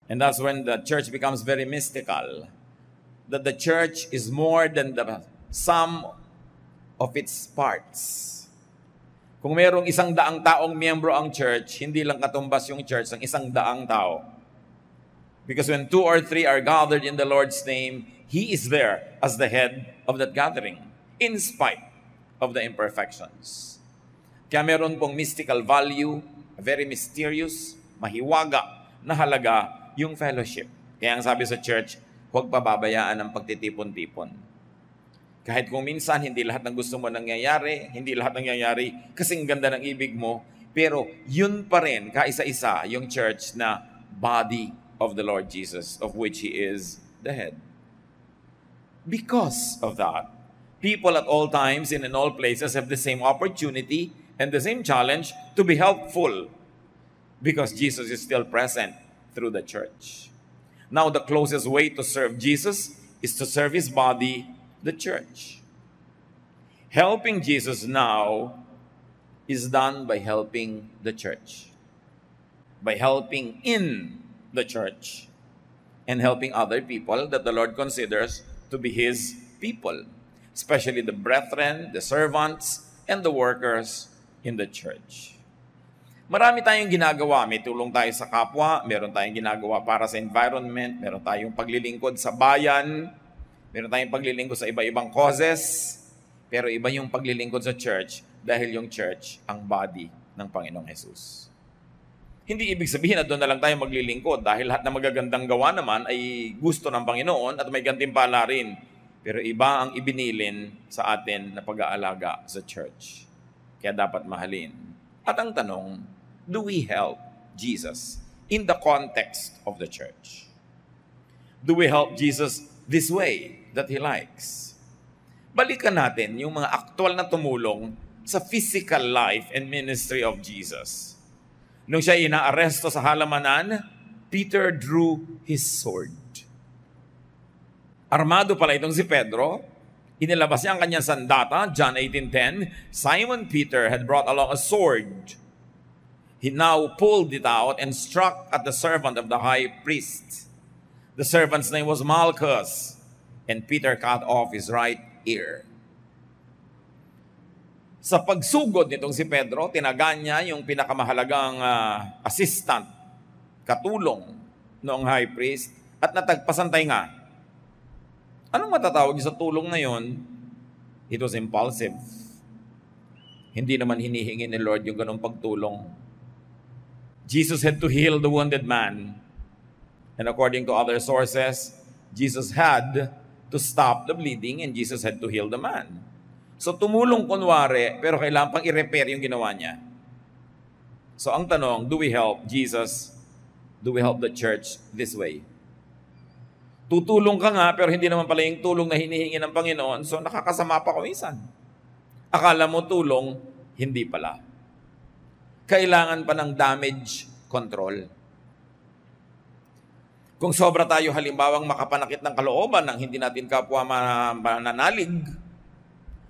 And that's when the church becomes very mystical. That the church is more than the sum of its parts. Kung mayroong 100 taong miyembro ang church, hindi lang katumbas yung church ng 100 tao. Because when 2 or 3 are gathered in the Lord's name, He is there as the head of that gathering, in spite of the imperfections. Kaya meron pong mystical value, very mysterious, mahiwaga na halaga yung fellowship. Kaya ang sabi sa church, huwag pababayaan ang pagtitipon-tipon. Kahit kung minsan hindi lahat ng gusto mo nangyayari, hindi lahat nangyayari kasing ganda ng ibig mo, pero yun pa rin, kaisa-isa, yung church na body of the Lord Jesus, of which He is the head. Because of that, people at all times and in all places have the same opportunity and the same challenge to be helpful because Jesus is still present through the church. Now, the closest way to serve Jesus is to serve His body, the church. Helping Jesus now is done by helping the church, by helping in the church, and helping other people that the Lord considers to be His people, especially the brethren, the servants, and the workers in the church. Marami tayong ginagawa. May tulong tayo sa kapwa, meron tayong ginagawa para sa environment, meron tayong paglilingkod sa bayan, meron tayong paglilingkod sa iba-ibang causes, pero iba yung paglilingkod sa church dahil yung church ang body ng Panginoong Jesus. Hindi ibig sabihin na doon na lang tayo maglilingkod dahil lahat na magagandang gawa naman ay gusto ng Panginoon at may gantimpala rin. Pero iba ang ibinilin sa atin na pag-aalaga sa church. Kaya dapat mahalin. At ang tanong, do we help Jesus in the context of the church? Do we help Jesus this way that He likes? Balikan natin yung mga aktual na tumulong sa physical life and ministry of Jesus. Nung siya inaaresto sa halamanan, Peter drew his sword. Armado pala itong si Pedro. Inilabas niya ang kanyang sandata, John 18:10. Simon Peter had brought along a sword. He now pulled it out and struck at the servant of the high priest. The servant's name was Malchus, and Peter cut off his right ear. Sa pagsugod nitong si Pedro, tinagan niya yung pinakamahalagang assistant, katulong noong high priest, at natagpasan tainga. Anong matatawag sa tulong na yon? It was impulsive. Hindi naman hinihingi ni Lord yung ganong pagtulong. Jesus had to heal the wounded man. And according to other sources, Jesus had to stop the bleeding and Jesus had to heal the man. So tumulong kunwari, pero kailangan pang i-repair yung ginawa niya. So ang tanong, do we help Jesus? Do we help the church this way? Tutulong ka nga, pero hindi naman pala yung tulong na hinihingi ng Panginoon, so nakakasama pa minsan. Akala mo tulong, hindi pala. Kailangan pa ng damage control. Kung sobra tayo halimbawang makapanakit ng kalooban ng hindi natin kapwa mananalig,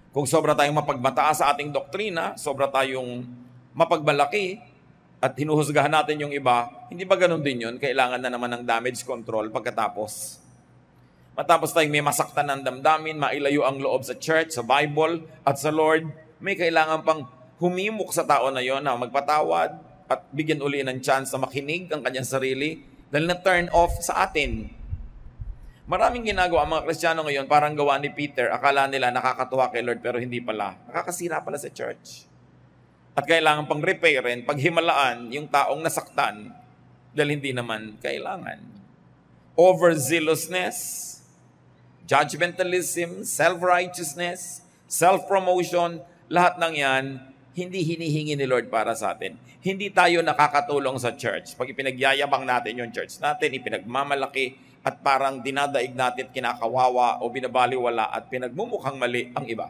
kung sobra tayong mapagmataas sa ating doktrina, sobra tayong mapagmalaki, at hinuhusgahan natin yung iba, hindi ba ganun din yun? Kailangan na naman ng damage control pagkatapos. Matapos tayong may masaktan ng damdamin, mailayo ang loob sa church, sa Bible, at sa Lord, may kailangan pang humimok sa tao na yon na magpatawad at bigyan uli ng chance na makinig ang kanyang sarili dahil na-turn off sa atin. Maraming ginagawa ang mga Kristiyano ngayon, parang gawa ni Peter, akala nila nakakatuwa kay Lord pero hindi pala. Nakakasira pala sa church. At kailangan pang repairin, paghimalaan yung taong nasaktan dahil hindi naman kailangan. Overzealousness, judgmentalism, self-righteousness, self-promotion, lahat ng yan, hindi hinihingi ni Lord para sa atin. Hindi tayo nakakatulong sa church. Pag ipinagyayabang natin yung church natin, ipinagmamalaki, at parang dinadaig natin, kinakawawa o binabaliwala at pinagmumukhang mali ang iba.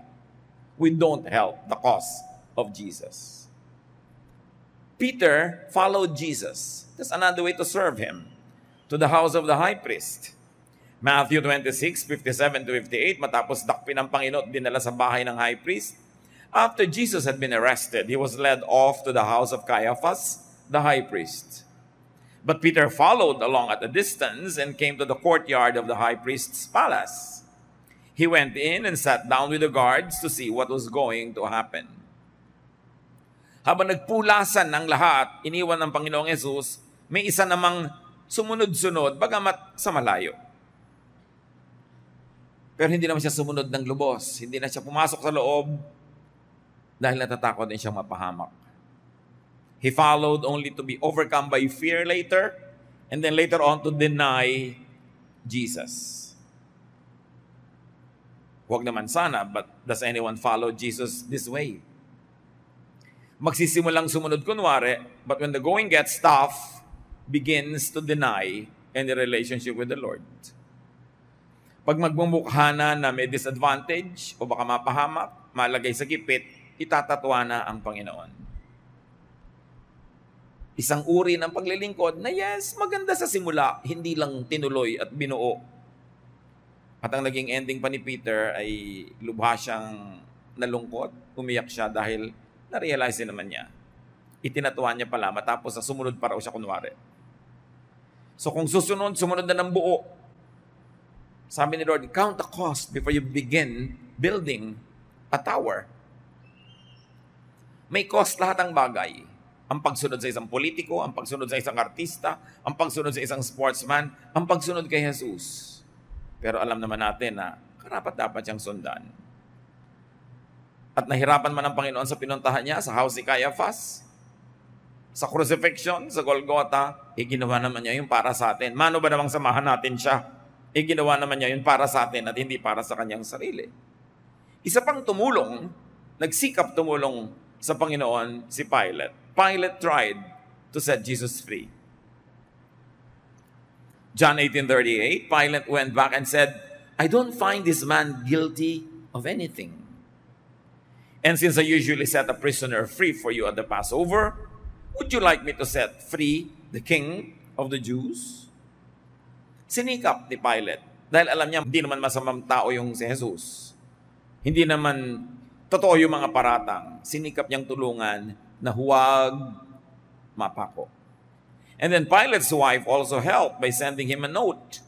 We don't help the cause of Jesus. Peter followed Jesus. That's another way to serve Him. To the house of the high priest. Matthew 26:57-58, matapos dakpin ng Panginoon, dinala sa bahay ng high priest. After Jesus had been arrested, He was led off to the house of Caiaphas, the high priest. But Peter followed along at a distance and came to the courtyard of the high priest's palace. He went in and sat down with the guards to see what was going to happen. Habang nagpulasan ng lahat, iniwan ng Panginoong Hesus, may isa namang sumunod-sunod, bagamat sa malayo. Pero hindi naman siya sumunod ng lubos. Hindi na siya pumasok sa loob dahil natatakot din siyang mapahamak. He followed only to be overcome by fear later, and then later on to deny Jesus. Huwag naman sana, but does anyone follow Jesus this way? Magsisimulang sumunod kunwari, but when the going gets tough, begins to deny any relationship with the Lord. Pag magmumukha na may disadvantage o baka mapahamak, malagay sa gipit, itatatwa na ang Panginoon. Isang uri ng paglilingkod na yes, maganda sa simula, hindi lang tinuloy at binuo. At ang naging ending pa ni Peter ay lubha siyang nalungkot, umiyak siya dahil na-realize naman niya. Itinatuwa niya pala, matapos na sumunod pa raw siya kunwari. So kung sumunod na ng buo, sabi ni Lord, count the cost before you begin building a tower. May cost lahat ng bagay. Ang pagsunod sa isang politiko, ang pagsunod sa isang artista, ang pagsunod sa isang sportsman, ang pagsunod kay Jesus. Pero alam naman natin na karapat-dapat siyang sundan. At nahirapan man ang Panginoon sa pinuntahan niya sa house ni Caiaphas, sa crucifixion, sa Golgotha, ginawa naman niya yung para sa atin. Mano ba namang samahan natin siya? Ginawa naman niya yung para sa atin at hindi para sa kanyang sarili. Isa pang tumulong, nagsikap tumulong sa Panginoon si Pilate. Pilate tried to set Jesus free. John 18:38, Pilate went back and said, I don't find this man guilty of anything. And since I usually set a prisoner free for you at the Passover, would you like me to set free the king of the Jews? Sinikap ni Pilate dahil alam niya hindi naman masamang tao yung si Jesus. Hindi naman totoo yung mga paratang. Sinikap niyang tulungan na huwag mapako. And then Pilate's wife also helped by sending him a note.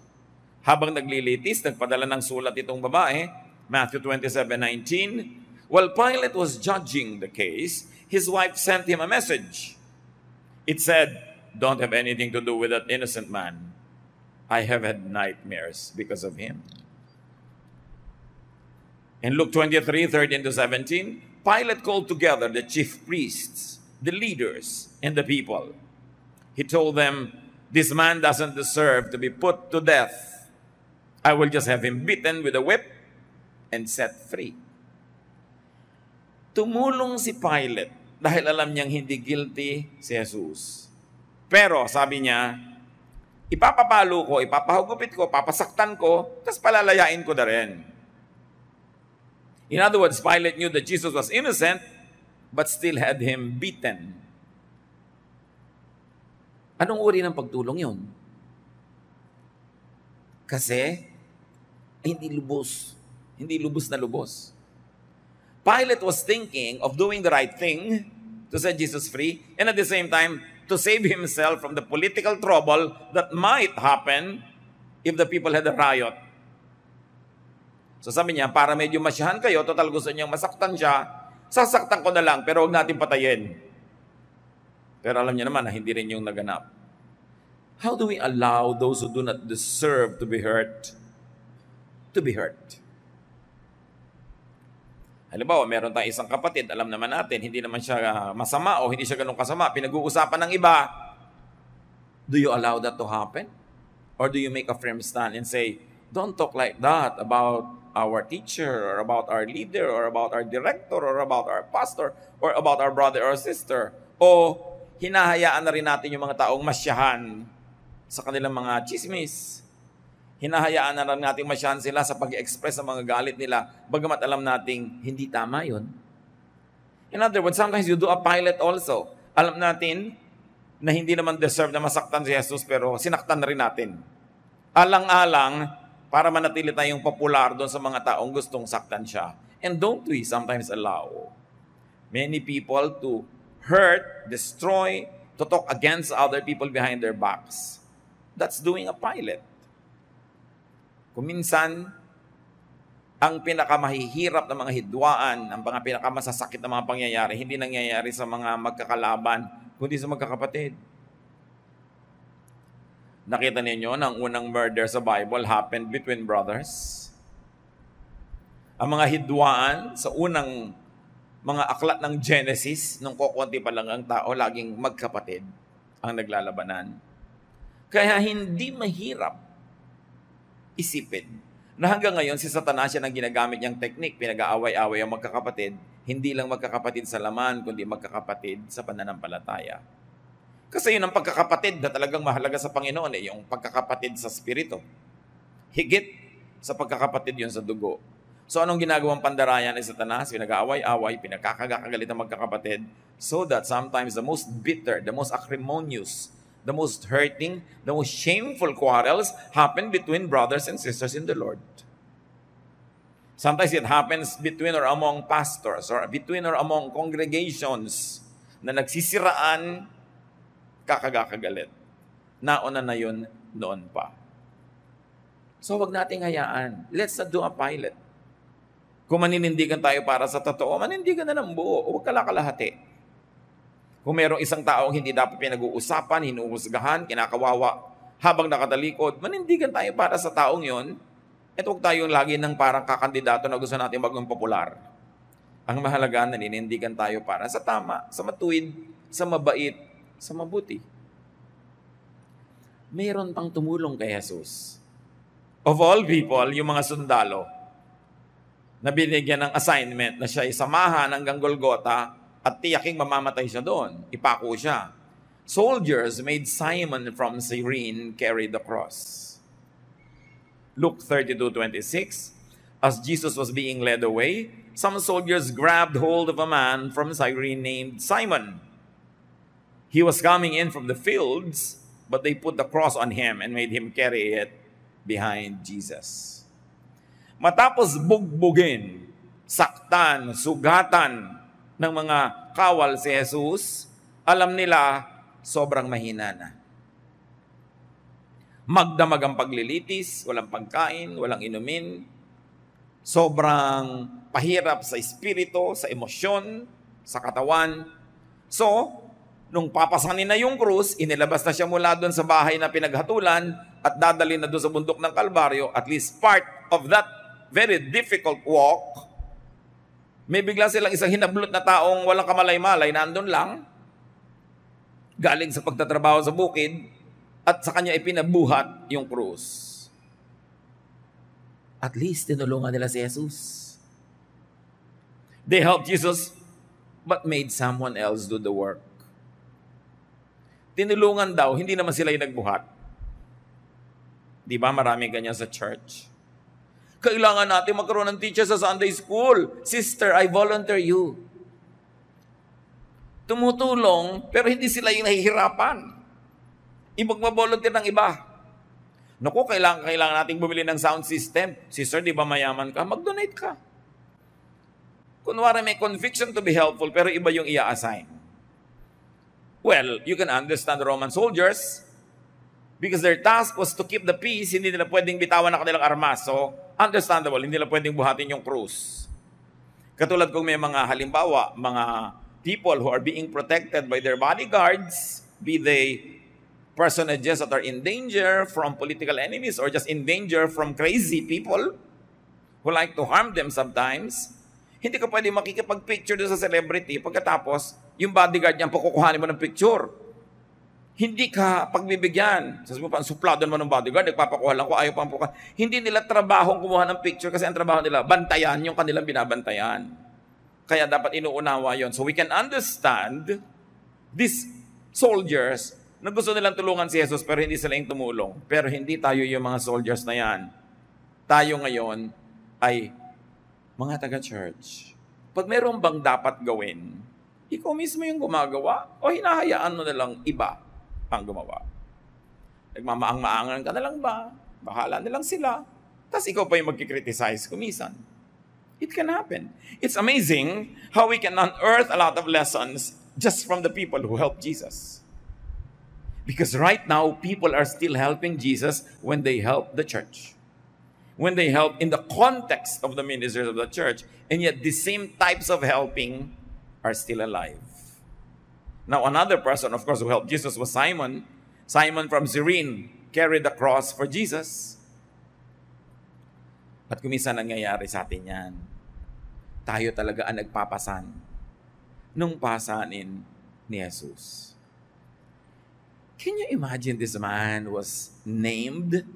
Habang naglilitis, nagpadala ng sulat itong babae, Matthew 27:19. While Pilate was judging the case, his wife sent him a message. It said, don't have anything to do with that innocent man. I have had nightmares because of him. In Luke 23:13-17, Pilate called together the chief priests, the leaders, and the people. He told them, this man doesn't deserve to be put to death. I will just have him beaten with a whip and set free. Tumulong si Pilate dahil alam niyang hindi guilty si Jesus. Pero sabi niya, ipapapalo ko, ipapahugupit ko, papasaktan ko, tapos palalayain ko na rin. In other words, Pilate knew that Jesus was innocent, but still had him beaten. Anong uri ng pagtulong yun? Kasi, hindi lubos. Hindi lubos na lubos. Pilate was thinking of doing the right thing to set Jesus free, and at the same time, to save himself from the political trouble that might happen if the people had a riot. So sabi niya, para medyo masyahan kayo, total gusto niyang masaktan siya, sasaktan ko na lang, pero huwag natin patayin. Pero alam niya naman na hindi rin yung naganap. How do we allow those who do not deserve to be hurt to be hurt? Halimbawa, meron tayong isang kapatid, alam naman natin, hindi naman siya masama o hindi siya ganun kasama, pinag-uusapan ng iba. Do you allow that to happen? Or do you make a firm stand and say, don't talk like that about our teacher or about our leader or about our director or about our pastor or about our brother or sister? O hinahayaan na rin natin yung mga taong masyahan sa kanilang mga chismis. Hinahayaan na rin natin masyahan sila sa pag-express ng mga galit nila, bagamat alam nating hindi tama yun. In other words, sometimes you do a Pilate also. Alam natin na hindi naman deserve na masaktan si Jesus, pero sinaktan na rin natin. Alang-alang, para manatili tayong popular doon sa mga taong gustong saktan siya. And don't we sometimes allow many people to hurt, destroy, to talk against other people behind their backs. That's doing a Pilate. Kung minsan, ang pinakamahihirap na mga hidwaan, ang mga pinakamasasakit na mga pangyayari, hindi nangyayari sa mga magkakalaban, kundi sa magkakapatid. Nakita ninyo na ang unang murder sa Bible happened between brothers. Ang mga hidwaan sa unang mga aklat ng Genesis, nung kukunti pa lang ang tao, laging magkapatid ang naglalabanan. Kaya hindi mahirap isipin na hanggang ngayon si Satanas yan ang ginagamit niyang teknik, pinag-aaway-away ang magkakapatid, hindi lang magkakapatid sa laman, kundi magkakapatid sa pananampalataya. Kasi yun ang pagkakapatid na talagang mahalaga sa Panginoon, yung pagkakapatid sa Espiritu. Higit sa pagkakapatid yun sa dugo. So anong ginagawang pandarayan ni Satanas? Pinag-aaway-away, pinagkakagalit ang magkakapatid, so that sometimes the most bitter, the most acrimonious, the most hurting, the most shameful quarrels happen between brothers and sisters in the Lord. Sometimes it happens between or among pastors or between or among congregations na nagsisiraan, kakagagalit. Nauna na yun noon pa. So wag nating hayaan. Let's not do a Pilate. Kung maninindigan tayo para sa totoo, manindigan na ng buo. Huwag kalakalahati. Kung mayroong isang taong hindi dapat pinag-uusapan, hinuhusgahan, kinakawawa, habang nakatalikod, manindigan tayo para sa taong yon. At huwag tayong lagi ng parang kakandidato na gusto natin maging popular. Ang mahalaga, naninindigan tayo para sa tama, sa matuwid, sa mabait, sa mabuti. Mayroon pang tumulong kay Jesus. Of all people, yung mga sundalo, na binigyan ng assignment na siya isamahan hanggang Golgotha at tiyaking mamamatay siya doon. Ipako siya. Soldiers made Simon from Cyrene carry the cross. Luke 32:26, as Jesus was being led away, some soldiers grabbed hold of a man from Cyrene named Simon. He was coming in from the fields, but they put the cross on him and made him carry it behind Jesus. Matapos bugbugin, saktan, sugatan ng mga kawal si Jesus, alam nila sobrang mahina na. Magdamag ang paglilitis, walang pagkain, walang inumin, sobrang pahirap sa espiritu, sa emosyon, sa katawan. So, nung papasanin na yung krus, inilabas na siya mula doon sa bahay na pinaghatulan at dadalhin na doon sa bundok ng Kalbaryo, at least part of that very difficult walk, may bigla silang isang hinablot na taong walang kamalay-malay, nandun lang, galing sa pagtatrabaho sa bukid, at sa kanya ipinabuhat yung krus. At least tinulungan nila si Jesus. They helped Jesus, but made someone else do the work. Tinulungan daw, hindi naman sila yung nagbuhat. Di ba maraming ganyan sa church? Kailangan natin magkaroon ng teacher sa Sunday school. Sister, I volunteer you. Tumutulong, pero hindi sila yung nahihirapan. Ibang mabolunteer ng iba. Naku, kailangan natin bumili ng sound system. Sister, di ba mayaman ka? Mag-donate ka. Kunwari may conviction to be helpful, pero iba yung i-assign. Well, you can understand the Roman soldiers because their task was to keep the peace. Hindi nila pwedeng bitawan ang kanilang armas. So, understandable, hindi nila pwedeng buhatin yung krus. Katulad kung may mga halimbawa, mga people who are being protected by their bodyguards, be they personages that are in danger from political enemies or just in danger from crazy people who like to harm them sometimes, hindi ka pwede makikipag-picture doon sa celebrity pagkatapos yung bodyguard niya pakukuhanin mo ng picture. Hindi ka pagbibigyan. Sabi mo pa, ang suplado naman ng bodyguard, nagpapakuha lang ko, ayaw pang pukuha. Hindi nila trabahong kumuha ng picture kasi ang trabaho nila, bantayan yung kanilang binabantayan. Kaya dapat inuunawa yon. So we can understand these soldiers na gusto nilang tulungan si Jesus pero hindi sila yung tumulong. Pero hindi tayo yung mga soldiers na yan. Tayo ngayon ay mga taga-church. Pag meron bang dapat gawin, ikaw mismo yung gumagawa o hinahayaan mo na lang iba ang gumawa. Nagmamaang-maangan ka na lang ba? Bahala na lang sila. Tapos ikaw pa yung magkikriticize kumisan. It can happen. It's amazing how we can unearth a lot of lessons just from the people who helped Jesus. Because right now, people are still helping Jesus when they help the church. When they help in the context of the ministers of the church. And yet the same types of helping are still alive. Now, another person, of course, who helped Jesus was Simon. Simon from Cyrene carried the cross for Jesus. At kuminsan nangyayari sa atin yan. Tayo talaga ang nagpapasan nung pasanin ni Jesus. Can you imagine this man was named?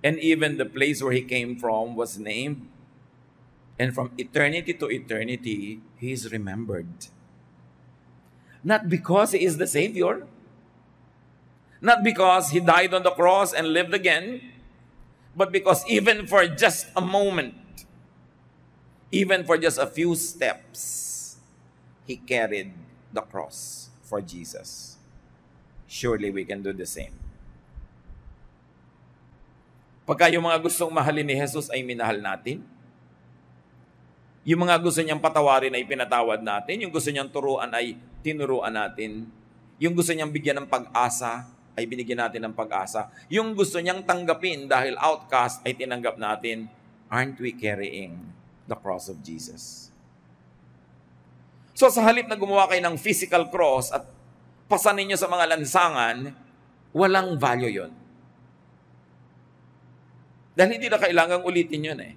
And even the place where he came from was named. And from eternity to eternity, he is remembered. Not because he is the Savior. Not because he died on the cross and lived again. But because even for just a moment, even for just a few steps, he carried the cross for Jesus. Surely we can do the same. Pagka yung mga gustong mahalin ni Jesus ay minahal natin, yung mga gusto niyang patawarin ay pinatawad natin, yung gusto niyang turuan ay tinuruan natin, yung gusto niyang bigyan ng pag-asa ay binigyan natin ng pag-asa, yung gusto niyang tanggapin dahil outcast ay tinanggap natin, aren't we carrying the cross of Jesus? So sa halip na gumawa kayo ng physical cross at pasanin niyo sa mga lansangan, walang value yon. Dahil hindi na kailangang ulitin yun eh.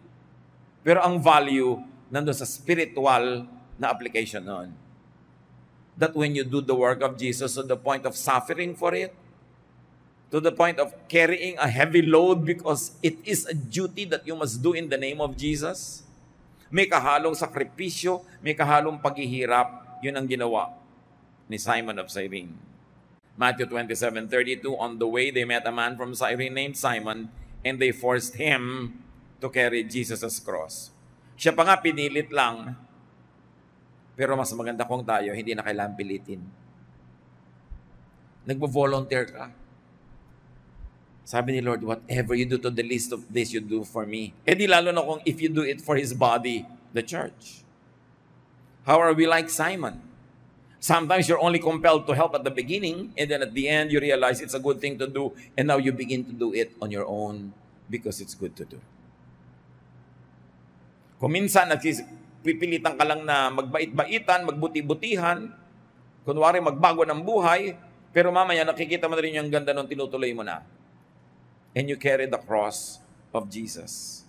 Pero ang value nandun sa spiritual na application nun. That when you do the work of Jesus to the point of suffering for it, to the point of carrying a heavy load because it is a duty that you must do in the name of Jesus, may kahalong sakripisyo, may kahalong paghihirap, yun ang ginawa ni Simon of Cyrene. Matthew 27:32, on the way they met a man from Cyrene named Simon, and they forced him to carry Jesus' cross. Siya pa nga pinilit lang, pero mas maganda kung tayo, hindi na kailangan pilitin. Nagvo-volunteer ka. Sabi ni Lord, whatever you do to the least of this, you do for me. Eh di lalo na kung if you do it for His body, the church. How are we like Simon? Sometimes you're only compelled to help at the beginning, and then at the end, you realize it's a good thing to do, and now you begin to do it on your own because it's good to do. Kung minsan, pipilitan ka lang na magbait-baitan, magbuti-butihan, kunwari magbago ng buhay, pero mamaya nakikita mo na rin yung ganda nung tinutuloy mo na. And you carry the cross of Jesus.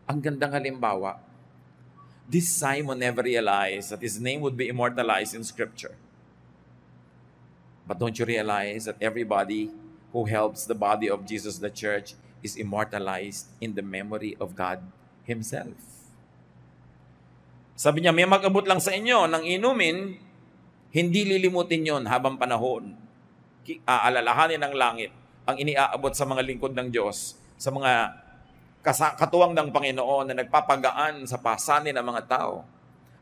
Ang gandang halimbawa. This Simon never realized that his name would be immortalized in Scripture. But don't you realize that everybody who helps the body of Jesus, the church, is immortalized in the memory of God Himself? Sabi niya, may mag-abot lang sa inyo ng inumin, hindi lilimutin yon habang panahon. Aalalahanin ng langit ang iniaabot sa mga lingkod ng Diyos, sa mga katuwang ng Panginoon na nagpapagaan sa pasanin ng mga tao.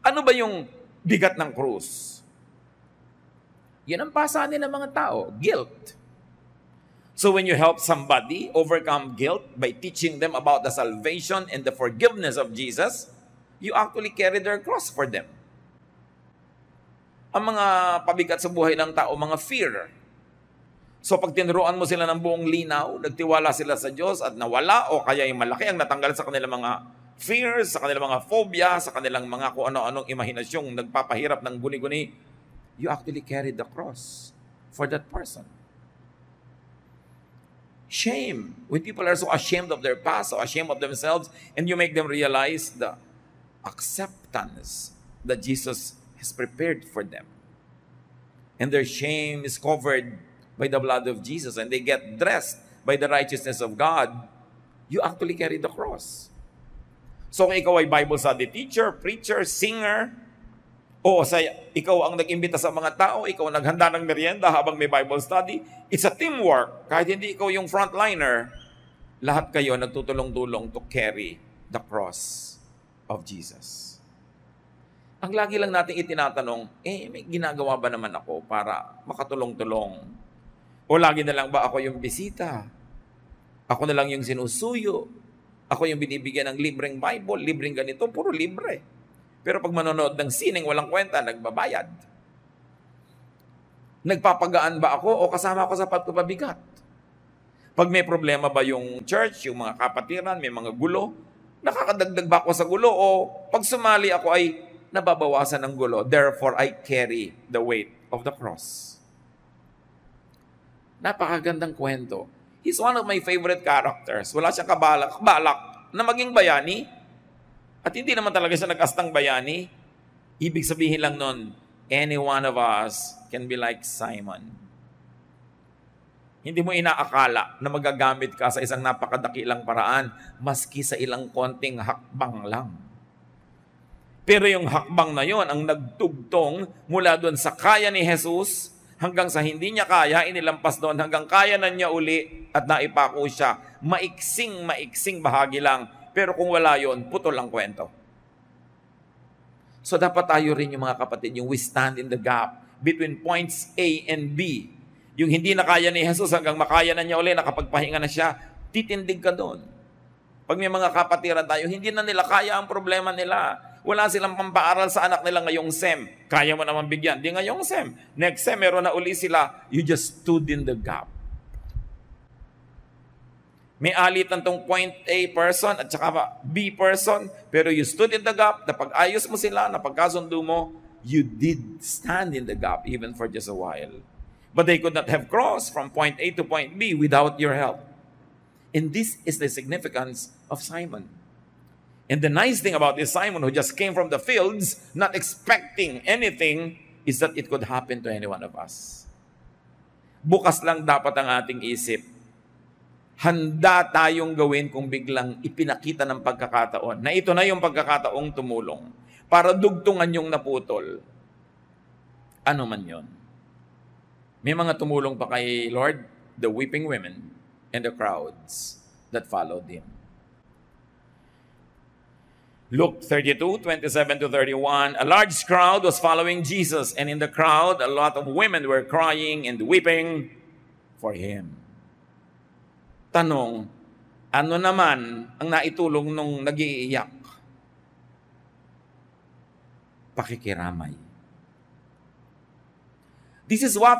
Ano ba yung bigat ng krus? Yan ang pasanin ng mga tao, guilt. So when you help somebody overcome guilt by teaching them about the salvation and the forgiveness of Jesus, you actually carry their cross for them. Ang mga pabigat sa buhay ng tao, mga fear. So pag tinuruan mo sila ng buong linaw, nagtiwala sila sa Diyos at nawala o kaya yung malaki ang natanggal sa kanilang mga fears, sa kanilang mga phobia, sa kanilang mga kung ano-anong imahinasyong nagpapahirap ng guni-guni, you actually carry the cross for that person. Shame. When people are so ashamed of their past, so ashamed of themselves, and you make them realize the acceptance that Jesus has prepared for them. And their shame is covered by the blood of Jesus, and they get dressed by the righteousness of God, you actually carry the cross. So kung ikaw ay Bible study teacher, preacher, singer, o ikaw ang nag-imbita sa mga tao, ikaw ang naghanda ng merienda habang may Bible study, it's a teamwork. Kahit hindi ikaw yung frontliner, lahat kayo nagtutulong-tulong to carry the cross of Jesus. Ang lagi lang natin itinatanong, may ginagawa ba naman ako para makatulong-tulong? O lagi na lang ba ako yung bisita? Ako na lang yung sinusuyo? Ako yung binibigyan ng libreng Bible, libreng ganito, puro libre. Pero pag manonood ng sining walang kwenta, nagbabayad. Nagpapagaan ba ako o kasama ako sa pagpapabigat? Pag may problema ba yung church, yung mga kapatiran, may mga gulo, nakakadagdag ba ako sa gulo o pag sumali ako ay nababawasan ng gulo? Therefore, I carry the weight of the cross. Napakagandang kwento. He's one of my favorite characters. Wala siyang kabalak na maging bayani. At hindi naman talaga siya nag-astang bayani. Ibig sabihin lang nun, any one of us can be like Simon. Hindi mo inaakala na magagamit ka sa isang napakadakilang paraan, maski sa ilang konting hakbang lang. Pero yung hakbang na yon ang nagtugtong mula doon sa kaya ni Jesus hanggang sa hindi niya kaya, inilampas doon hanggang kaya na niya uli at naipako siya. Maiksing bahagi lang. Pero kung wala yon, putol ang kwento. So dapat tayo rin yung mga kapatid, yung we stand in the gap between points A and B. Yung hindi na kaya ni Jesus hanggang makaya na niya uli, nakapagpahinga na siya, titindig ka doon. Pag may mga kapatiran tayo, hindi na nila kaya ang problema nila. Wala silang pampaaral sa anak nila ngayong SEM. Kaya mo naman bigyan. Di ngayong SEM. Next SEM, meron na uli sila. You just stood in the gap. May alitan tong point A person at saka B person, pero you stood in the gap, napag-ayos mo sila, napagkasundo mo, you did stand in the gap even for just a while. But they could not have crossed from point A to point B without your help. And this is the significance of Simon. And the nice thing about this Simon who just came from the fields, not expecting anything, is that it could happen to any one of us. Bukas lang dapat ang ating isip. Handa tayong gawin kung biglang ipinakita ng pagkakataon na ito na yung pagkakataong tumulong para dugtungan yung naputol. Ano man yon. May mga tumulong pa kay Lord, the weeping women and the crowds that followed Him. Luke 32:27-31, a large crowd was following Jesus, and in the crowd, a lot of women were crying and weeping for Him. Tanong, ano naman ang naitulong nung nag-iiyak? Pakikiramay. This is what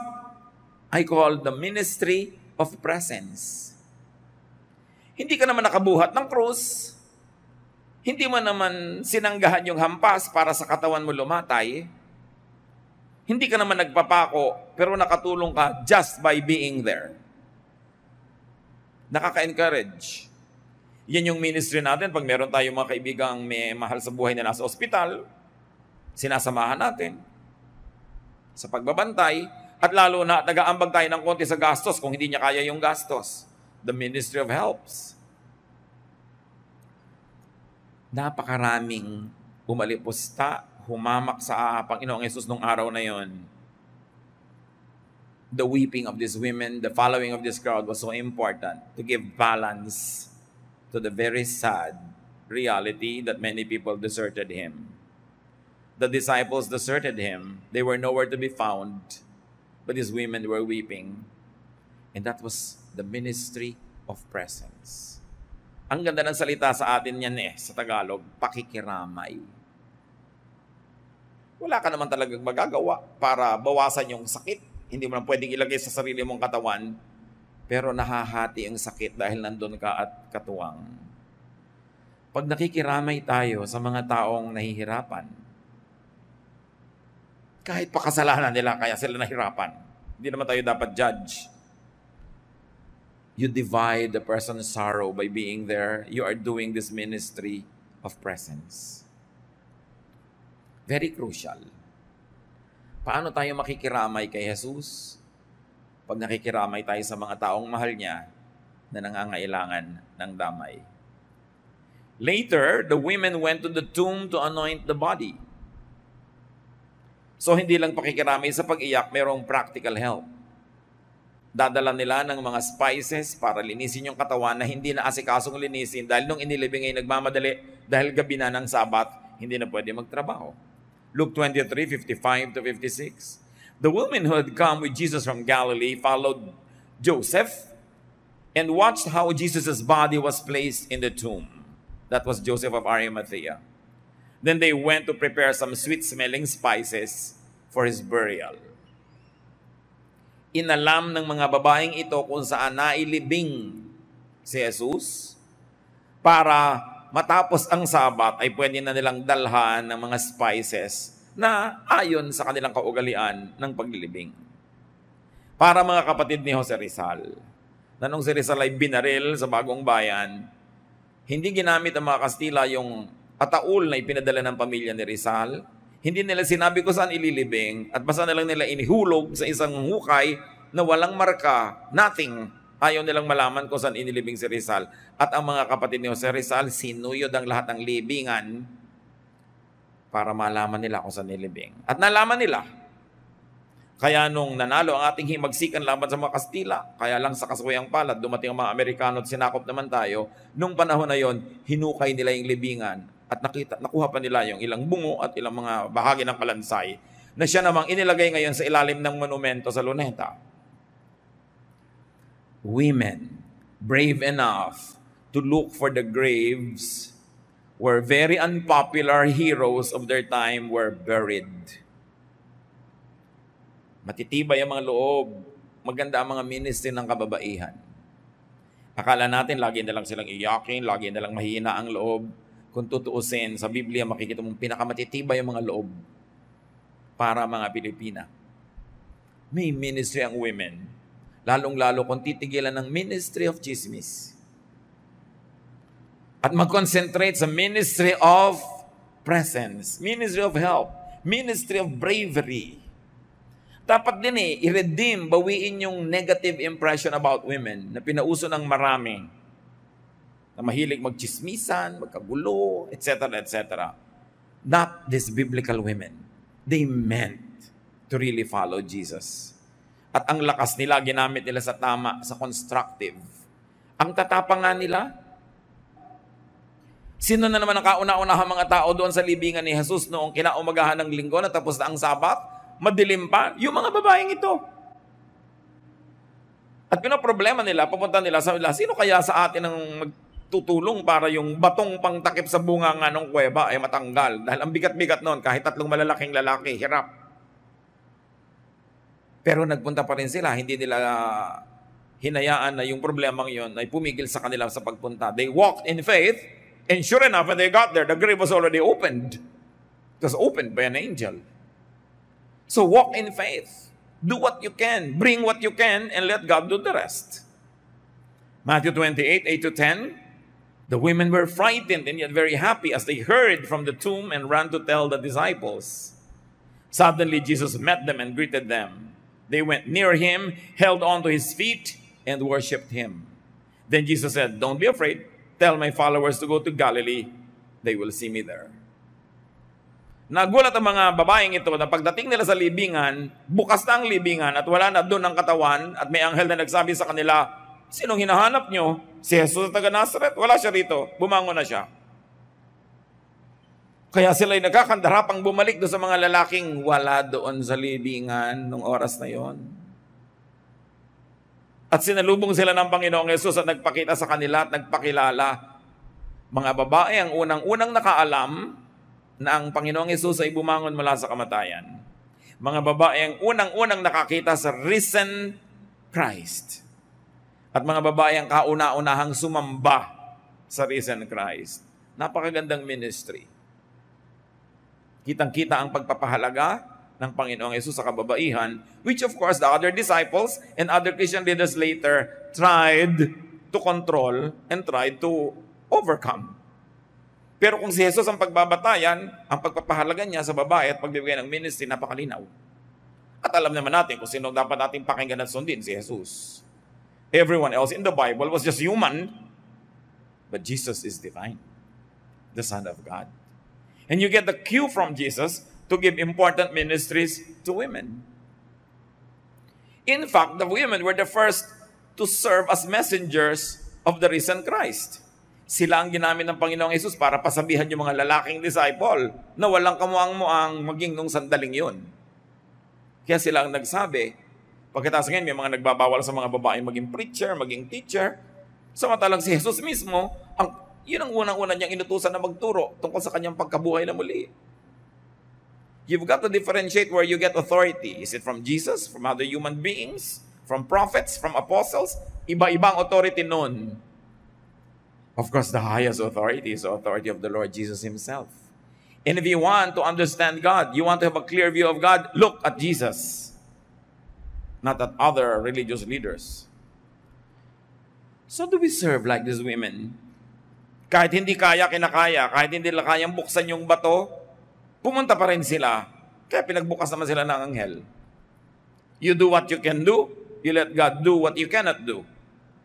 I call the ministry of presence. Hindi ka naman nakabuhat ng krus. Hindi mo naman sinanggahan yung hampas para sa katawan mo lumatay. Hindi ka naman nagpapako, pero nakatulong ka just by being there. Nakaka-encourage. Yan yung ministry natin. Pag meron tayong mga kaibigang may mahal sa buhay na nasa ospital, sinasamahan natin sa pagbabantay, at lalo na nag-aambag tayo ng konti sa gastos kung hindi niya kaya yung gastos. The ministry of helps. Napakaraming umalipusta, humamak sa Panginoong Yesus nung araw na yon. The weeping of these women, the following of this crowd was so important to give balance to the very sad reality that many people deserted Him. The disciples deserted Him. They were nowhere to be found, but these women were weeping. And that was the ministry of presence. Ang ganda ng salita sa atin yan sa Tagalog, pakikiramay. Wala ka naman talagang magagawa para bawasan yung sakit. Hindi mo na pwedeng ilagay sa sarili mong katawan, pero nahahati ang sakit dahil nandun ka at katuwang. Pag nakikiramay tayo sa mga taong nahihirapan, kahit pa kasalanan nila kaya sila nahirapan, hindi naman tayo dapat judge. You divide the person's sorrow by being there. You are doing this ministry of presence. Very crucial. Paano tayo makikiramay kay Jesus? Pag nakikiramay tayo sa mga taong mahal niya na nangangailangan ng damay. Later, the women went to the tomb to anoint the body. So hindi lang pakikiramay sa pag-iyak, mayroong practical help. Dadala nila ng mga spices para linisin yung katawan na hindi na asikasong linisin dahil nung inilibing ay nagmamadali dahil gabi na ng Sabat, hindi na pwede magtrabaho. Luke 23:55-56. The women who had come with Jesus from Galilee followed Joseph and watched how Jesus' body was placed in the tomb. That was Joseph of Arimathea. Then they went to prepare some sweet-smelling spices for his burial. inalam ng mga babaeng ito kung saan nailibing si Jesus para matapos ang Sabat ay pwede na nilang dalhan ng mga spices na ayon sa kanilang kaugalian ng paglilibing. Para mga kapatid ni Jose Rizal, na nung si Rizal ay binaril sa Bagong Bayan, hindi ginamit ng mga Kastila yung ataul na ipinadala ng pamilya ni Rizal. Hindi nila sinabi kung saan ililibing at basta na lang nila inihulog sa isang hukay na walang marka, nothing. Ayaw nilang malaman kung saan inilibing si Rizal. At ang mga kapatid ni Jose Rizal, sinuyod ang lahat ng libingan para malaman nila kung saan nilibing. At nalaman nila. Kaya nung nanalo ang ating himagsikan laban sa mga Kastila, kaya lang sa kasuyang palad, dumating ang mga Amerikano at sinakop naman tayo, nung panahon na yon, hinukay nila yung libingan at nakuha pa nila yung ilang bungo at ilang mga bahagi ng kalansay na siya namang inilagay ngayon sa ilalim ng monumento sa Luneta. Women, brave enough to look for the graves where very unpopular heroes of their time were buried. Matitibay ang mga loob. Maganda ang mga ministry ng kababaihan. Akala natin lagi na lang silang iyakin, lagi na lang mahina ang loob. Kung tutuusin, sa Biblia makikita mong pinakamatitibay ang mga loob para mga Pilipina. May ministry ang women. Lalong-lalo kung titigilan ng ministry of chismis. At mag-concentrate sa ministry of presence, ministry of help, ministry of bravery. Dapat din i-redeem, bawiin yung negative impression about women na pinauso ng marami. Na mahilig magchismisan, magkagulo, etc., etc. Not these biblical women. They meant to really follow Jesus. At ang lakas nila, ginamit nila sa tama, sa constructive. Ang tatapang nga nila, sino na naman ang kauna-unahang mga tao doon sa libingan ni Jesus noong kinaumagahan ng linggo na tapos na ang Sabat? Madilim pa, yung mga babaeng ito. At pinoproblema nila, papunta nila sa nila, sino kaya sa atin ang magtutulong para yung batong pangtakip sa bunga nga ng kuweba ay matanggal? Dahil ang bigat-bigat noon, kahit 3 malalaking lalaki, hirap. Pero nagpunta pa rin sila, hindi nila hinayaan na yung problemang yon ay pumigil sa kanila sa pagpunta. They walked in faith, and sure enough, when they got there, the grave was already opened. It was opened by an angel. So walk in faith. Do what you can. Bring what you can and let God do the rest. Matthew 28, 8-10. The women were frightened and yet very happy as they heard from the tomb and ran to tell the disciples. Suddenly Jesus met them and greeted them. They went near him, held on to his feet, and worshipped him. Then Jesus said, "Don't be afraid. Tell my followers to go to Galilee. They will see me there." Nagulat ang mga babaeng ito na pagdating nila sa libingan, bukas na ang libingan at wala na doon ang katawan at may anghel na nagsabi sa kanila, "Sinong hinahanap nyo? Si Jesus na taga Nazaret? Wala siya rito. Bumangon na siya." Kaya sila ay nagkakandarapang bumalik doon sa mga lalaking wala doon sa libingan nung oras na yon. At sinalubong sila ng Panginoong Jesus at nagpakita sa kanila at nagpakilala. Mga babae ang unang-unang nakaalam na ang Panginoong Hesus ay bumangon mula sa kamatayan. Mga babae ang unang-unang nakakita sa risen Christ. At mga babae ang kauna-unahang sumamba sa risen Christ. Napakagandang ministry. Kitang-kita ang pagpapahalaga ng Panginoong Hesus sa kababaihan, which of course the other disciples and other Christian leaders later tried to control and tried to overcome. Pero kung si Jesus ang pagbabatayan, ang pagpapahalaga niya sa babae at pagbibigay ng ministry, napakalinaw. At alam naman natin kung sino dapat natin pakinggan at sundin, si Jesus. Everyone else in the Bible was just human, but Jesus is divine, the Son of God. And you get the cue from Jesus to give important ministries to women. In fact, the women were the first to serve as messengers of the risen Christ. Sila ang ginamit ng Panginoong Hesus para pasabihan yung mga lalaking disciple na walang kamuang-muang maging nung sandaling yun. Kaya sila ang nagsabi, pagkatapos ngayon may mga nagbabawal sa mga babae maging preacher, maging teacher, samantalang si Jesus mismo, yun ang unang-una niyang inutusan na magturo tungkol sa kanyang pagkabuhay na muli. You've got to differentiate where you get authority. Is it from Jesus, from other human beings, from prophets, from apostles? Iba-ibang authority nun. Of course, the highest authority is the authority of the Lord Jesus Himself. And if you want to understand God, you want to have a clear view of God, look at Jesus, not at other religious leaders. So do we serve like these women? Kahit hindi kinakaya, kahit hindi nila kayang buksan yung bato, pumunta pa rin sila. Kaya pinagbukas naman sila ng anghel. You do what you can do, you let God do what you cannot do.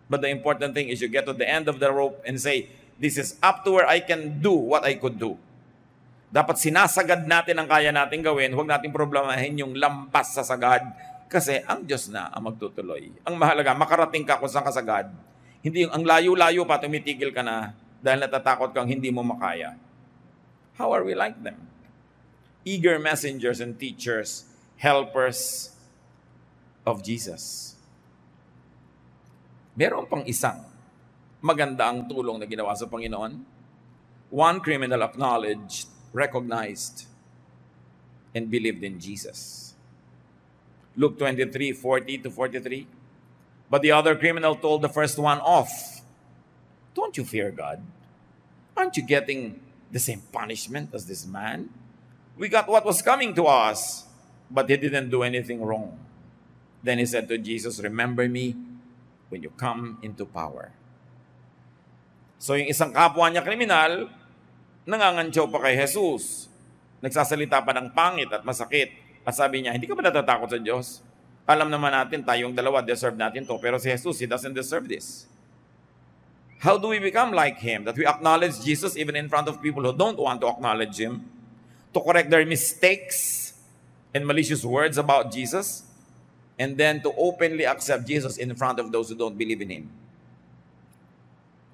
But the important thing is you get to the end of the rope and say, this is up to where I can do what I could do. Dapat sinasagad natin ang kaya natin gawin, huwag natin problemahin yung lampas sa sagad kasi ang Diyos na ang magtutuloy. Ang mahalaga, makarating ka kung saan ka sagad. Hindi yung ang layo-layo pa, tumitigil ka na dahil natatakot kang hindi mo makaya. How are we like them? Eager messengers and teachers, helpers of Jesus. Meron pang isang maganda ang tulong na ginawa sa Panginoon. One criminal acknowledged, recognized, and believed in Jesus. Luke 23:40-43. But the other criminal told the first one off, don't you fear God? Aren't you getting the same punishment as this man? We got what was coming to us, but he didn't do anything wrong. Then he said to Jesus, remember me when you come into power. So yung isang kapwa niya kriminal, nangangantyaw pa kay Jesus. Nagsasalita pa ng pangit at masakit. At sabi niya, hindi ka ba natatakot sa Diyos? Alam naman natin, tayong dalawa, deserve natin to. Pero si Jesus, He doesn't deserve this. How do we become like Him? That we acknowledge Jesus even in front of people who don't want to acknowledge Him? To correct their mistakes and malicious words about Jesus? And then to openly accept Jesus in front of those who don't believe in Him.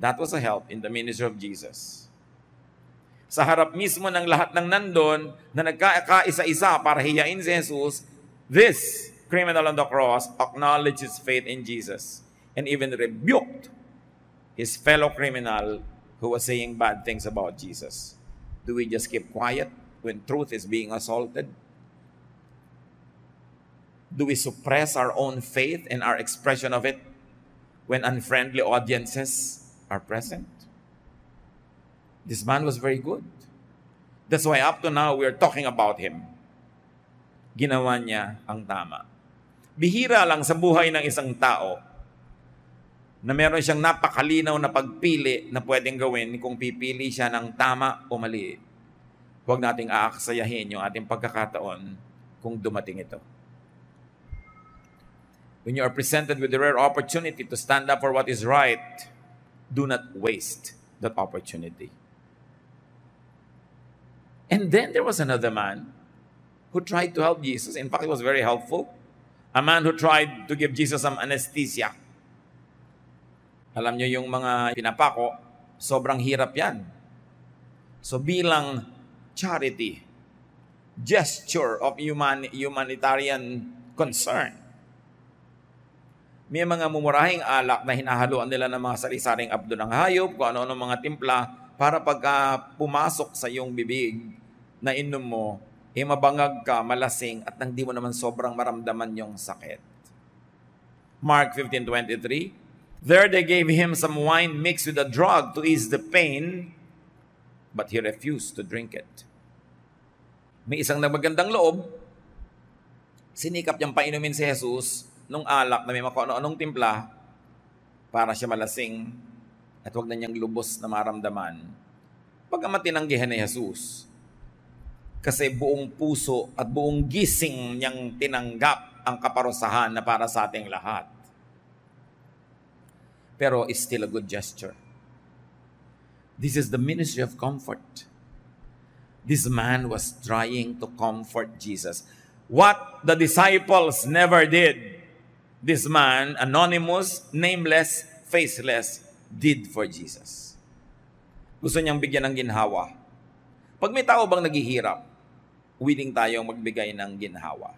That was a help in the ministry of Jesus. Sa harap mismo ng lahat ng nandun na nagkakaisa-isa para hiyain si Jesus, this criminal on the cross acknowledged his faith in Jesus and even rebuked his fellow criminal who was saying bad things about Jesus. Do we just keep quiet when truth is being assaulted? Do we suppress our own faith and our expression of it when unfriendly audiences are present? This man was very good. That's why up to now, we're talking about him. Ginawa niya ang tama. Bihira lang sa buhay ng isang tao na meron siyang napakalinaw na pagpili na pwedeng gawin kung pipili siya ng tama o mali. Huwag nating aaksayahin yung ating pagkakataon kung dumating ito. When you are presented with the rare opportunity to stand up for what is right, do not waste that opportunity. And then there was another man who tried to help Jesus. In fact, he was very helpful. A man who tried to give Jesus some anesthesia. Alam niyo yung mga pinapako, sobrang hirap yan. So bilang charity, gesture of humanitarian concern, may mga mumurahing alak na hinahaluan nila ng mga sari-saring abdo ng hayop, kung ano-ano mga timpla, para pagka pumasok sa iyong bibig na inom mo, mabangag ka, malasing, at hindi mo naman sobrang maramdaman yung sakit. Mark 15:23, there they gave him some wine mixed with a drug to ease the pain, but he refused to drink it. May isang magandang loob, sinikap niyang painumin si Jesus nung alak na may ano-anong timpla para siya malasing at huwag na niyang lubos na maramdaman. Pagkamat tinanggihan ni Jesus, kasi buong puso at buong gising niyang tinanggap ang kaparusahan na para sa ating lahat. Pero it's still a good gesture. This is the ministry of comfort. This man was trying to comfort Jesus. What the disciples never did, this man, anonymous, nameless, faceless, did for Jesus. Gusto niyang bigyan ng ginhawa. Pag may tao bang naghihirap, willing tayong magbigay ng ginhawa.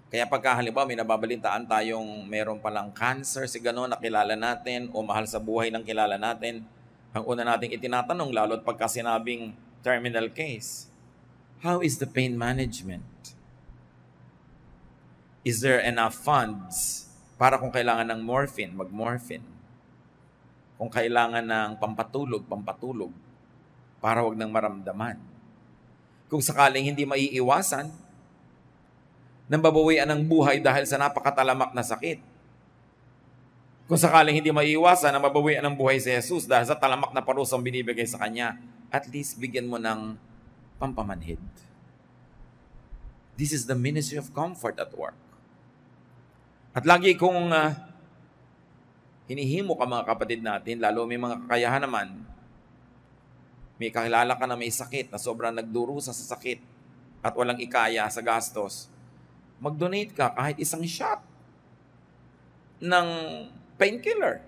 Kaya pagka halimbawa may nababalitaan tayong meron palang cancer, si gano'n nakilala natin o mahal sa buhay ng kilala natin, ang una nating itinatanong, lalo't pagka sinabing terminal case. How is the pain management? Is there enough funds para kung kailangan ng morphine, mag-morphine? Kung kailangan ng pampatulog, para wag nang maramdaman. Kung sakaling hindi maiiwasan, nang babawian ng buhay dahil sa napakatalamak na sakit. Kung sakaling hindi maiiwasan na mabawian ng buhay si Jesus dahil sa talamak na parusang binibigay sa Kanya, at least bigyan mo ng pampamanhid. This is the ministry of comfort at work. At lagi kong hinihimo ka mga kapatid natin, lalo may mga kakayahan naman, may kakilala ka na may sakit, na sobrang nagdurusa sa sakit at walang ikaya sa gastos, mag-donate ka kahit isang shot ng painkiller.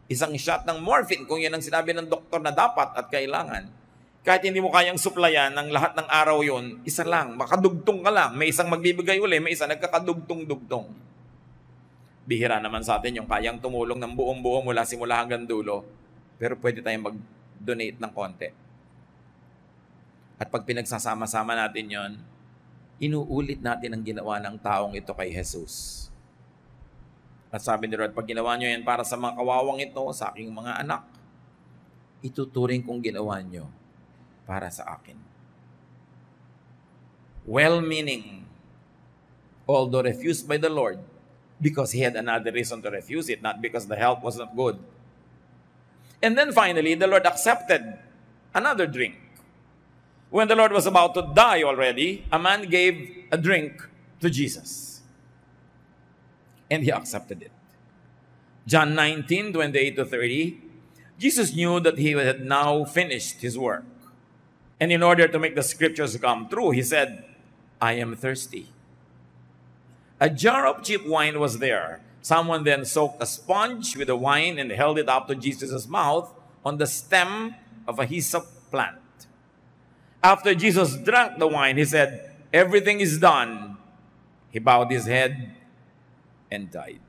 Isang shot ng morphine, kung yan ang sinabi ng doktor na dapat at kailangan. Kahit hindi mo kayang suplayan ng lahat ng araw yon, isa lang, makadugtong ka lang. May isang magbibigay uli, may isa nagkakadugtong-dugtong. Bihira naman sa atin yung kayang tumulong ng buong-buo mula simula hanggang dulo. Pero pwede tayong mag-donate ng konti. At pag pinagsasama-sama natin yon, inuulit natin ang ginawa ng taong ito kay Jesus. At sabi ni Lord, pag ginawa nyo yan para sa mga kawawang ito, sa aking mga anak, ituturing kong ginawa nyo para sa akin. Well-meaning, although refused by the Lord, because He had another reason to refuse it, not because the help was not good. And then finally, the Lord accepted another drink. When the Lord was about to die already, a man gave a drink to Jesus. And He accepted it. John 19:28-30, Jesus knew that He had now finished His work. And in order to make the scriptures come true, He said, I am thirsty. A jar of cheap wine was there. Someone then soaked a sponge with the wine and held it up to Jesus' mouth on the stem of a hyssop plant. After Jesus drank the wine, He said, everything is done. He bowed His head and died.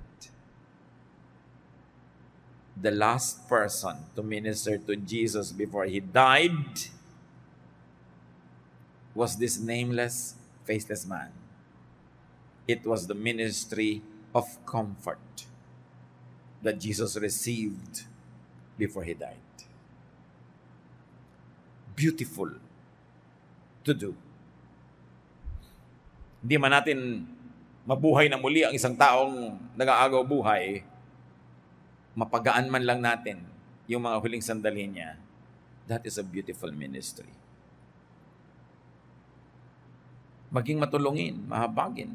The last person to minister to Jesus before He died was this nameless, faceless man. It was the ministry of comfort that Jesus received before He died. Beautiful to do. Hindi man natin mabuhay na muli ang isang taong nag-aagaw buhay, mapagaan man lang natin yung mga huling sandali niya. That is a beautiful ministry. Maging matulungin, mahabagin.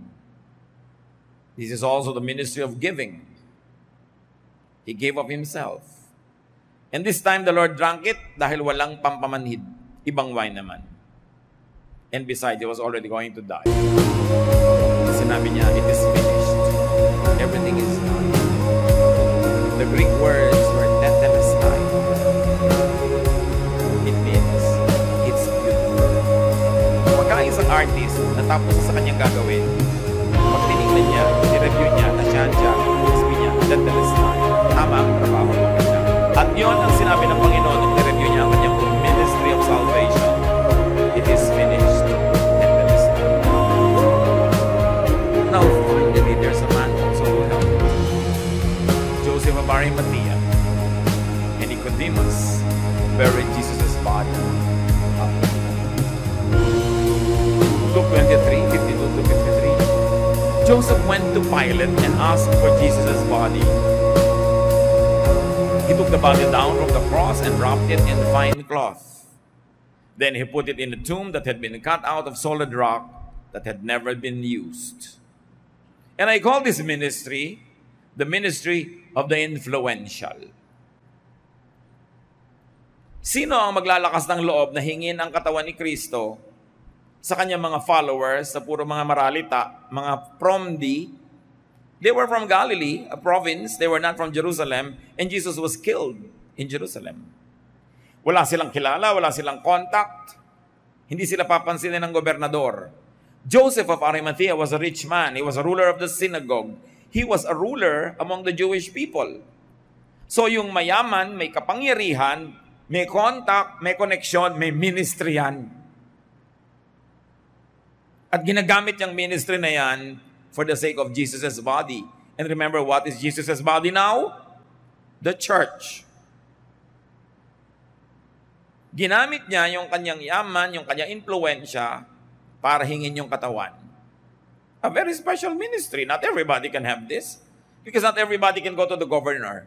This is also the ministry of giving. He gave of Himself. And this time the Lord drank it dahil walang pampamanhid. Ibang wine naman. And besides, He was already going to die. Sinabi niya, it is finished. Everything is done. The Greek words were tetelestai. It means, it's beautiful. Pagka isang artist, natapos sa kanyang gagawin, pag tinignan niya, nireview niya, nasyahan siya, sabi niya, tetelestai. Tama ang trabaho ng kanya. At yun ang sinabi ng Panginoon nung nireview niya ang kanyang ministry of salvation. It is finished. Now, finally, there's a man also who helped. Joseph of Arimathea and Nicodemus buried Jesus' body. Luke 23:52-53. Joseph went to Pilate and asked for Jesus' body. He took the body down from the cross and wrapped it in fine cloth. Then he put it in a tomb that had been cut out of solid rock that had never been used. And I call this ministry the ministry of the influential. Sino ang maglalakas ng loob na hingin ang katawan ni Kristo sa kanyang mga followers, sa puro mga maralita, mga promdi? They were from Galilee, a province. They were not from Jerusalem. And Jesus was killed in Jerusalem. Wala silang kilala, wala silang contact. Hindi sila papansinin ng gobernador. Joseph of Arimathea was a rich man. He was a ruler of the synagogue. He was a ruler among the Jewish people. So yung mayaman, may kapangyarihan, May contact, may connection, may ministry yan. At ginagamit yung ministry na yan for the sake of Jesus' body. And remember, what is Jesus' body now? The church. Ginamit niya yung kanyang yaman, yung kanyang influensya para hingin yung katawan. A very special ministry. Not everybody can have this. Because not everybody can go to the governor.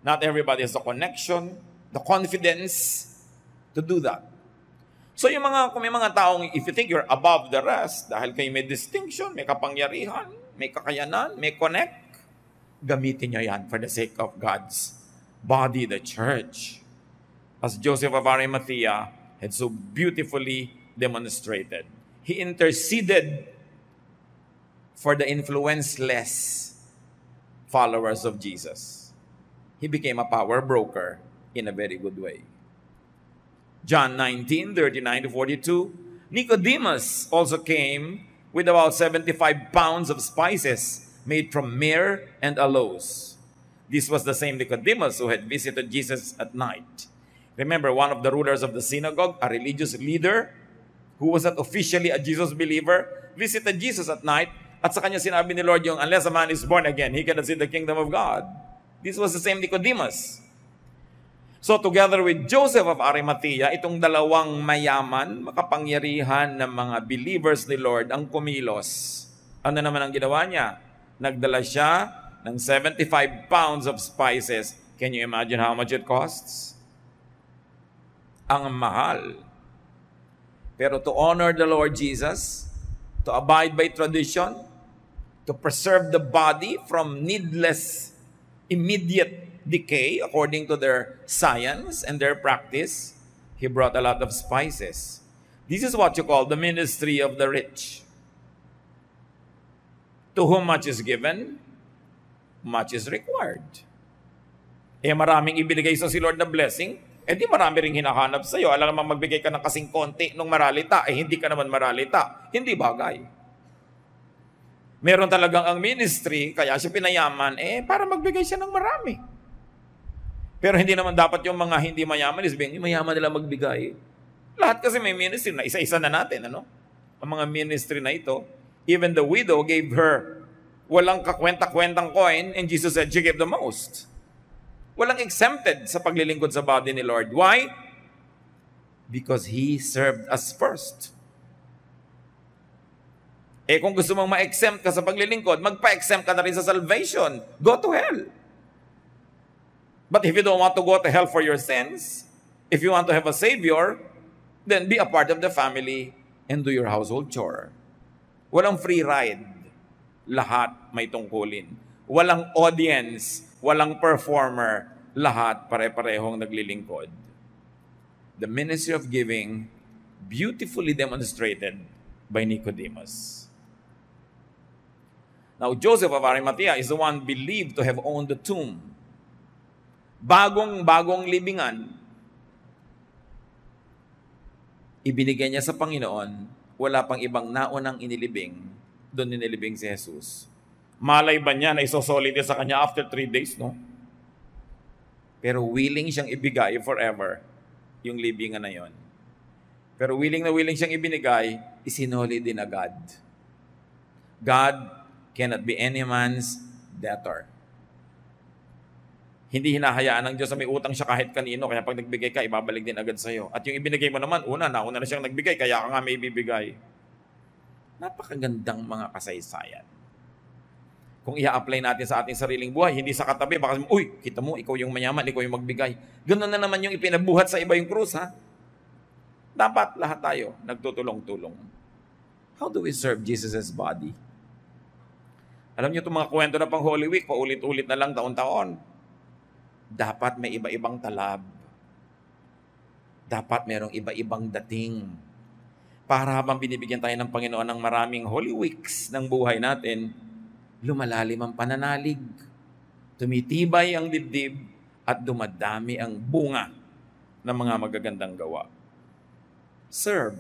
Not everybody has the connection, the confidence to do that. So kung may mga taong, if you think you're above the rest, dahil kayo may distinction, may kapangyarihan, may kakayanan, may connect, gamitin nyo yan for the sake of God's body, the church. As Joseph of Arimathea had so beautifully demonstrated. He interceded for the influenceless followers of Jesus. He became a power broker in a very good way. John 19:39-42, Nicodemus also came with about 75 pounds of spices made from myrrh and aloes. This was the same Nicodemus who had visited Jesus at night. Remember, one of the rulers of the synagogue, a religious leader, who was not officially a Jesus believer, visited Jesus at night, at sa kanya sinabi ni Lord yung, unless a man is born again, he cannot see the kingdom of God. This was the same Nicodemus. So together with Joseph of Arimathea, itong dalawang mayaman, makapangyarihan ng mga believers ni Lord ang kumilos. Ano naman ang ginawa niya? Nagdala siya ng 75 pounds of spices. Can you imagine how much it costs? Ang mahal. Pero to honor the Lord Jesus, to abide by tradition, to preserve the body from needless, immediate decay according to their science and their practice, he brought a lot of spices. This is what you call the ministry of the rich. To whom much is given, much is required. Maraming ibinigay sa si Lord na blessing, di marami ring hinahanap sa iyo. Alam naman magbigay ka ng kasing konti nung maralita, hindi ka naman maralita. Hindi bagay. Meron talagang ang ministry, kaya siya pinayaman, para magbigay siya ng marami. Pero hindi naman dapat yung mga hindi mayaman, mayaman nila magbigay. Lahat kasi may ministry na, isa-isa na natin, ano? Ang mga ministry na ito, even the widow gave her walang kakwenta-kwentang coin, and Jesus said she gave the most. Walang exempted sa paglilingkod sa body ni Lord. Why? Because He served us first. Kung gusto mong ma-exempt ka sa paglilingkod, magpa-exempt ka na rin sa salvation. Go to hell. But if you don't want to go to hell for your sins, if you want to have a Savior, then be a part of the family and do your household chore. Walang free ride. Lahat may tungkulin. Walang audience, walang performer. Lahat pare-parehong naglilingkod. The ministry of giving, beautifully demonstrated by Nicodemus. Now, Joseph of Arimathea is the one believed to have owned the tomb. Bagong libingan, ibinigay niya sa Panginoon, wala pang ibang naunang inilibing, doon inilibing si Jesus. Malay ba niya na isosolid sa kanya after 3 days, no? Pero willing siyang ibigay forever yung libingan na yon. Pero willing na willing siyang ibinigay, isinoli din agad. God cannot be any man's debtor. Hindi hinahayaan ng Diyos na may utang siya kahit kanino, kaya pag nagbigay ka, ibabalik din agad sa'yo. At yung ibinigay mo naman, nauna na siyang nagbigay, kaya ka nga may ibibigay. Napakagandang mga kasaysayan. Kung i-apply natin sa ating sariling buhay, hindi sa katabi, baka, kita mo, ikaw yung mayaman, ikaw yung magbigay. Ganun na naman yung ipinabuhat sa iba yung krus, ha? Dapat lahat tayo nagtutulong-tulong. How do we serve Jesus' body? Alam niyo itong mga kwento na pang Holy Week, paulit-ulit na lang taon-taon. Dapat may iba-ibang talab. Dapat merong iba-ibang dating. Para habang binibigyan tayo ng Panginoon ng maraming Holy Weeks ng buhay natin, lumalalim ang pananalig, tumitibay ang dibdib, at dumadami ang bunga ng mga magagandang gawa. Serve.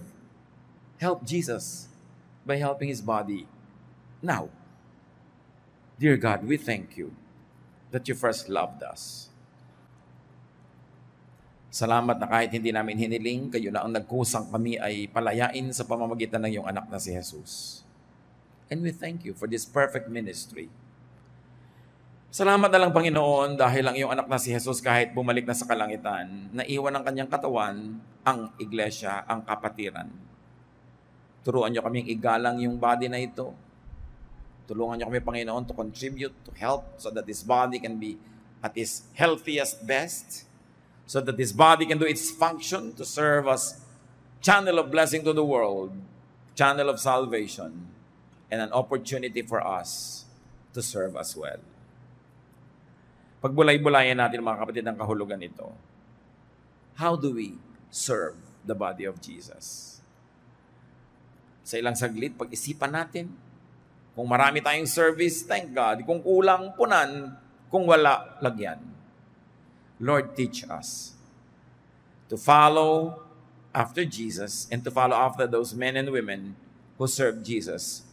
Help Jesus by helping His body. Now, dear God, we thank You that You first loved us. Salamat na kahit hindi namin hiniling, kayo na ang nagkusang kami ay palayain sa pamamagitan ng iyong anak na si Jesus. And we thank you for this perfect ministry. Salamat na lang, Panginoon, dahil ang iyong anak na si Jesus kahit bumalik na sa kalangitan, naiwan ang kanyang katawan, ang iglesia, ang kapatiran. Turuan niyo kaming igalang yung body na ito. Tulungan niyo kami, Panginoon, to contribute, to help, so that this body can be at its healthiest best, so that this body can do its function to serve as channel of blessing to the world, channel of salvation, and an opportunity for us to serve as well. Pagbulay-bulayan natin, mga kapatid, ang kahulugan nito. How do we serve the body of Jesus? Sa ilang saglit, pag-isipan natin. Kung marami tayong service, thank God. Kung kulang, punan. Kung wala, lagyan. Lord, teach us to follow after Jesus and to follow after those men and women who served Jesus